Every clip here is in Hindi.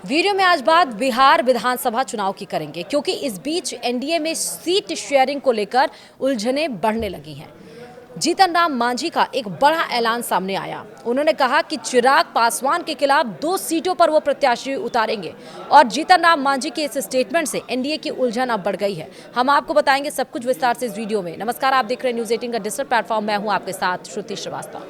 वीडियो में आज बात बिहार विधानसभा चुनाव की करेंगे, क्योंकि इस बीच एनडीए में सीट शेयरिंग को लेकर उलझने बढ़ने लगी हैं। जीतन राम मांझी का एक बड़ा ऐलान सामने आया। उन्होंने कहा कि चिराग पासवान के खिलाफ 2 सीटों पर वो प्रत्याशी उतारेंगे और जीतन राम मांझी के इस स्टेटमेंट से एनडीए की उलझन अब बढ़ गई है। हम आपको बताएंगे सब कुछ विस्तार से इस वीडियो में। नमस्कार, आप देख रहे हैं न्यूज़ 18 का डिजिटल प्लेटफॉर्म। मैं हूं आपके साथ श्रुति श्रीवास्तव।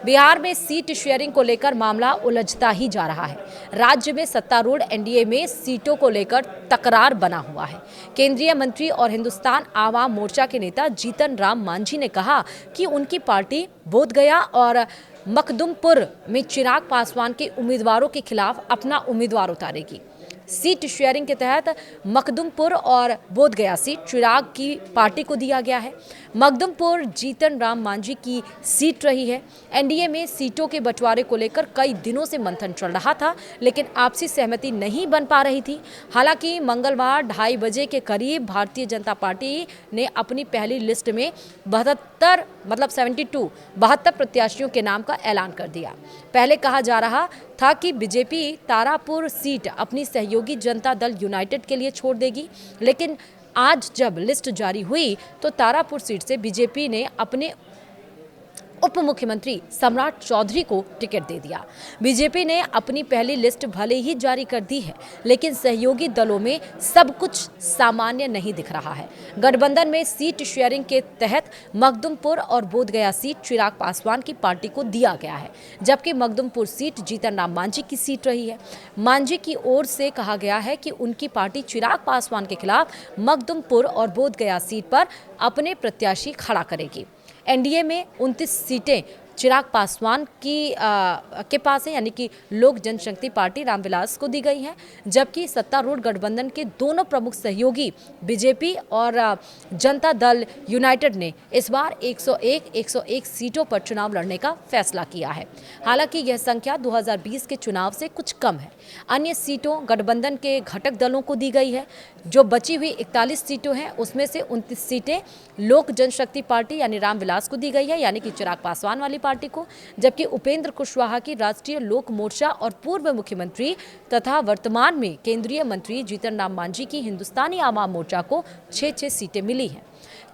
बिहार में सीट शेयरिंग को लेकर मामला उलझता ही जा रहा है। राज्य में सत्तारूढ़ एनडीए में सीटों को लेकर तकरार बना हुआ है। केंद्रीय मंत्री और हिंदुस्तान आवाम मोर्चा के नेता जीतन राम मांझी ने कहा कि उनकी पार्टी बोधगया और मखदुमपुर में चिराग पासवान के उम्मीदवारों के खिलाफ अपना उम्मीदवार उतारेगी। सीट शेयरिंग के तहत मखदुमपुर और बोधगया सीट चिराग की पार्टी को दिया गया है। मखदुमपुर जीतन राम मांझी की सीट रही है। एनडीए में सीटों के बंटवारे को लेकर कई दिनों से मंथन चल रहा था, लेकिन आपसी सहमति नहीं बन पा रही थी। हालांकि मंगलवार 2:30 बजे के करीब भारतीय जनता पार्टी ने अपनी पहली लिस्ट में 72 प्रत्याशियों के नाम का ऐलान कर दिया। पहले कहा जा रहा था कि बीजेपी तारापुर सीट अपनी सहयोगी जनता दल यूनाइटेड के लिए छोड़ देगी, लेकिन आज जब लिस्ट जारी हुई तो तारापुर सीट से बीजेपी ने अपने उप मुख्यमंत्री सम्राट चौधरी को टिकट दे दिया। बीजेपी ने अपनी पहली लिस्ट भले ही जारी कर दी है, लेकिन सहयोगी दलों में सब कुछ सामान्य नहीं दिख रहा है। गठबंधन में सीट शेयरिंग के तहत मखदुमपुर और बोधगया सीट चिराग पासवान की पार्टी को दिया गया है, जबकि मखदुमपुर सीट जीतन राम मांझी की सीट रही है। मांझी की ओर से कहा गया है कि उनकी पार्टी चिराग पासवान के खिलाफ मखदुमपुर और बोधगया सीट पर अपने प्रत्याशी खड़ा करेगी। एनडीए में 29 सीटें चिराग पासवान के पास है, यानी कि लोक जनशक्ति पार्टी रामविलास को दी गई है, जबकि सत्तारूढ़ गठबंधन के दोनों प्रमुख सहयोगी बीजेपी और जनता दल यूनाइटेड ने इस बार 101 सीटों पर चुनाव लड़ने का फैसला किया है। हालांकि यह संख्या 2020 के चुनाव से कुछ कम है। अन्य सीटों गठबंधन के घटक दलों को दी गई है। जो बची हुई 41 सीटें हैं, उसमें से 29 सीटें लोक जनशक्ति पार्टी यानी रामविलास को दी गई है, यानी कि चिराग पासवान वाली पार्टी को, जबकि उपेंद्र कुशवाहा की राष्ट्रीय लोक मोर्चा और पूर्व मुख्यमंत्री तथा वर्तमान में केंद्रीय मंत्री जीतन राम मांझी की हिंदुस्तानी आवाम मोर्चा को 6 सीटें मिली हैं।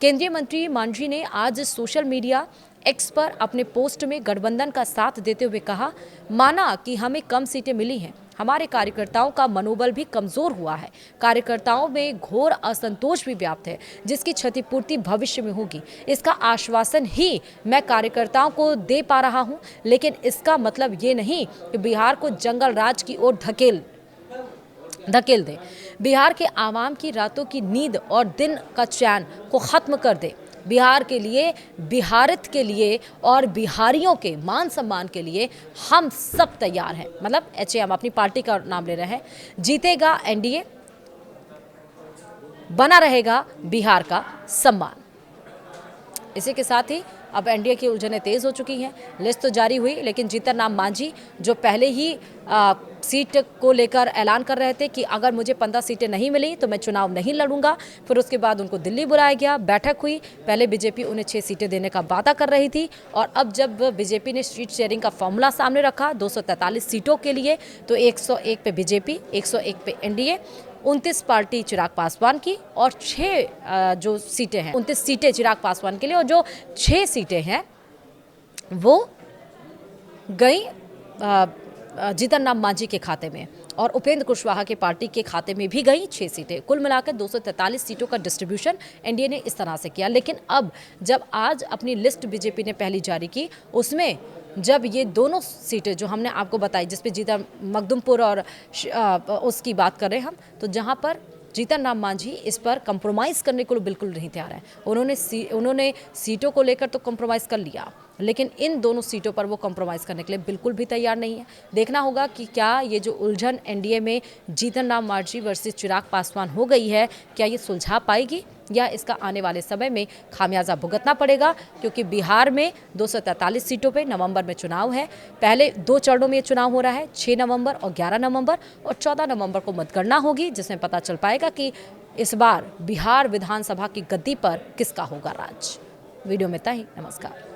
केंद्रीय मंत्री मांझी ने आज सोशल मीडिया एक्स पर अपने पोस्ट में गठबंधन का साथ देते हुए कहा, माना कि हमें कम सीटें मिली हैं, हमारे कार्यकर्ताओं का मनोबल भी कमजोर हुआ है। कार्यकर्ताओं में घोर असंतोष भी व्याप्त है, जिसकी क्षतिपूर्ति भविष्य में होगी। इसका आश्वासन ही मैं कार्यकर्ताओं को दे पा रहा हूं, लेकिन इसका मतलब ये नहीं कि बिहार को जंगल राज की ओर धकेल दे। बिहार के आवाम की रातों की नींद और दिन का चैन को खत्म कर दे। बिहार के लिए, बिहारित के लिए और बिहारियों के मान सम्मान के लिए हम सब तैयार हैं। मतलब हम अपनी पार्टी का नाम ले रहे हैं। जीतेगा एनडीए, बना रहेगा बिहार का सम्मान। इसी के साथ ही अब एनडीए की उलझनें तेज हो चुकी हैं। लिस्ट तो जारी हुई, लेकिन जीतन राम मांझी जो पहले ही सीट को लेकर ऐलान कर रहे थे कि अगर मुझे 15 सीटें नहीं मिली तो मैं चुनाव नहीं लड़ूंगा। फिर उसके बाद उनको दिल्ली बुलाया गया, बैठक हुई। पहले बीजेपी उन्हें 6 सीटें देने का वादा कर रही थी, और अब जब बीजेपी ने सीट शेयरिंग का फॉर्मूला सामने रखा 243 सीटों के लिए, तो 101 पे बीजेपी, 101 पे एनडीए, 29 पार्टी चिराग पासवान की और 6 जो सीटें हैं, 29 सीटें चिराग पासवान के लिए, और जो 6 सीटें हैं वो गई जीतन राम मांझी के खाते में, और उपेंद्र कुशवाहा के पार्टी के खाते में भी गई 6 सीटें। कुल मिलाकर 243 सीटों का डिस्ट्रीब्यूशन एनडीए ने इस तरह से किया। लेकिन अब जब आज अपनी लिस्ट बीजेपी ने पहली जारी की, उसमें जब ये दोनों सीटें जो हमने आपको बताई, जिसपे जीतन मखदुमपुर और उसकी बात कर रहे हैं हम, तो जहां पर जीतन राम मांझी इस पर कंप्रोमाइज़ करने को बिल्कुल नहीं तैयार है। उन्होंने सीटों को लेकर तो कंप्रोमाइज़ कर लिया, लेकिन इन दोनों सीटों पर वो कंप्रोमाइज़ करने के लिए बिल्कुल भी तैयार नहीं है। देखना होगा कि क्या ये जो उलझन एनडीए में जीतन राम मांझी वर्सेस चिराग पासवान हो गई है, क्या ये सुलझा पाएगी, या इसका आने वाले समय में खामियाजा भुगतना पड़ेगा। क्योंकि बिहार में 243 सीटों पे नवंबर में चुनाव है। पहले 2 चरणों में ये चुनाव हो रहा है, 6 नवंबर और 11 नवंबर, और 14 नवंबर को मतगणना होगी, जिसमें पता चल पाएगा कि इस बार बिहार विधानसभा की गद्दी पर किसका होगा राज। वीडियो में इतना ही। नमस्कार।